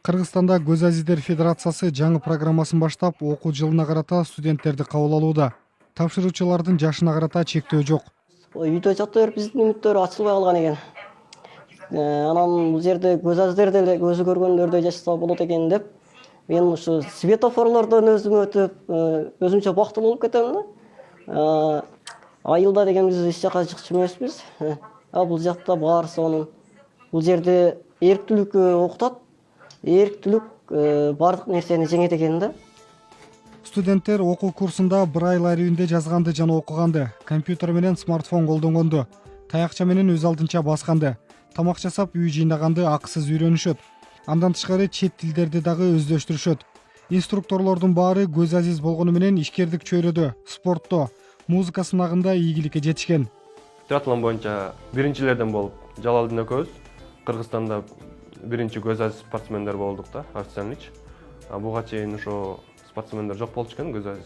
Кыргызстанда Көз Азиздер Федерациясы жаңы программасын баштап, окуу жылына карата студенттерди кабыл алууда. Тапшыруучулардын жашына карата чектөө жок. Үйдө жата берип биздин үмүттөр ачылбай калган экен. Анан бул жерде көз азиздер деле көзү көргөндөрдөй жашаса болот экен деп, мен ушу светофорлордон өзүм өтүп, өзүмчө бактылуу болуп кетем да. Айылда деген биз эч жака чыкчу эмеспиз. Бул жакта баарысы онун. Бул жерде эрктүүлүккө окутат. Эрктүүлүк бардык нерсени жеңет экен да. Студенттер окуу курсунда бір ай ларюнде жазганды жана окуганды, компьютер менен смартфон колдонгонду, таякча менен өз алдынча басканды, тамак жасап үй жыйнаганды акысыз үйрөнүшөт. Андан тышкары чет тилдерди дагы өздөштүрүшөт. Инструкторлордун баары көз азиз болгону менен ишкердик чөйрөдө, спортто, музыка сынагында ийгиликке жетишкен. Триатлон боюнча биринчилерден болуп, Жалалдин экөөбүз Кыргызстанда биринчи көз азиз спортсмендер болдук да, официально. Буга чейин ошо спортсмендер жок болчу экен, көз азиз.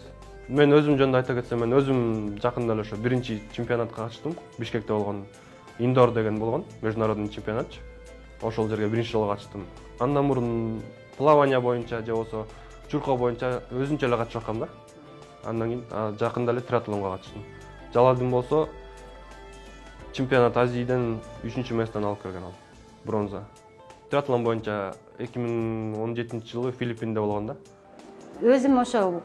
Мен өзүм жөнүндө айта кетсем, мен өзүм жакында эле ошо биринчи чемпионатка катыштым. Бишкекте болгон индор деген болгон, международный чемпионат. Ошол жерге биринчи жолу катыштым. Андан мурун плавание боюнча же болсо чуркоо боюнча өзүнчө эле катышып аткам да. Андан кийин жакында эле триатлонго катыштым. Жалалдин болсо чемпионат Азияден 3-чү месттен алып келген ал, бронза. Триатлон боюнча 2017-жылы Филиппинде болгон да. Өзүм ошо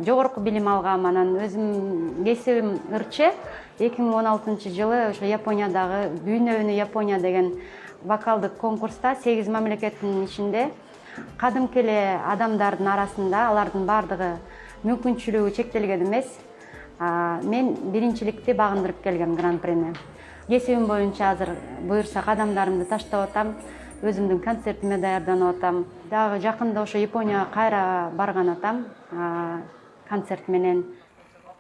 жогорку билим алгам, анан өзүм кесибим ырчы. 2016-жылы ошо Япониядагы Дүйнө Япония деген вокалдык конкурста 8 мамлекеттин ичинде кадимки эле адамдардын арасында, алардын бардыгы мүмкүнчүлүгү чектелген эмес. Мен биринчиликти багындырып келгем гран-прини. Кесибим боюнча азыр буюрса кадамдарымды таштап атам, өзүмдүн концертиме даярданып атам. Дагы жакында ошо Японияга кайра барган атам концерт менен.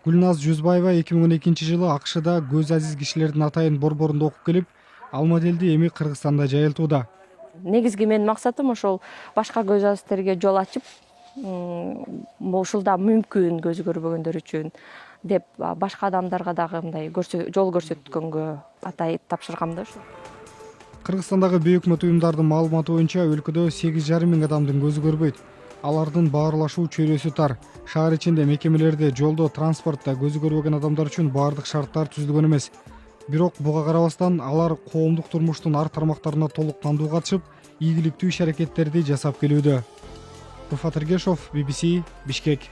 Гүлназ Жүзбаева 2012-жылы АКШда көз азиз кишилердин атайын борборунда окуп келип, ал моделди эми Кыргызстанда жайылтууда. Негизги менин максатым ошол башка көз азиздерге жол ачып, ушул да мүмкүн көзү көрбөгөндөр үчүн деп башка адамдарга дагы мындай жол көрсөткөнгө атайын тапшыргам да ушул. Кыргызстандагы бейөкмөт уюмдардын маалыматы боюнча өлкөдө 8,5 миң адамдын көзү көрбөйт. Алардын баарлашуу чөйрөсү тар. Шаар ичинде, мекемелерде, жолдо, транспортто көзү көрбөгөн адамдар үчүн баардык шарттар түзүлгөн эмес. Бирок буга карабастан алар коомдук турмуштун ар тармактарына толук кандуу катышып, ийгиликтүү иш-аракеттерди жасап келүүдө. Руфат Эргешов, BBC, Бишкек.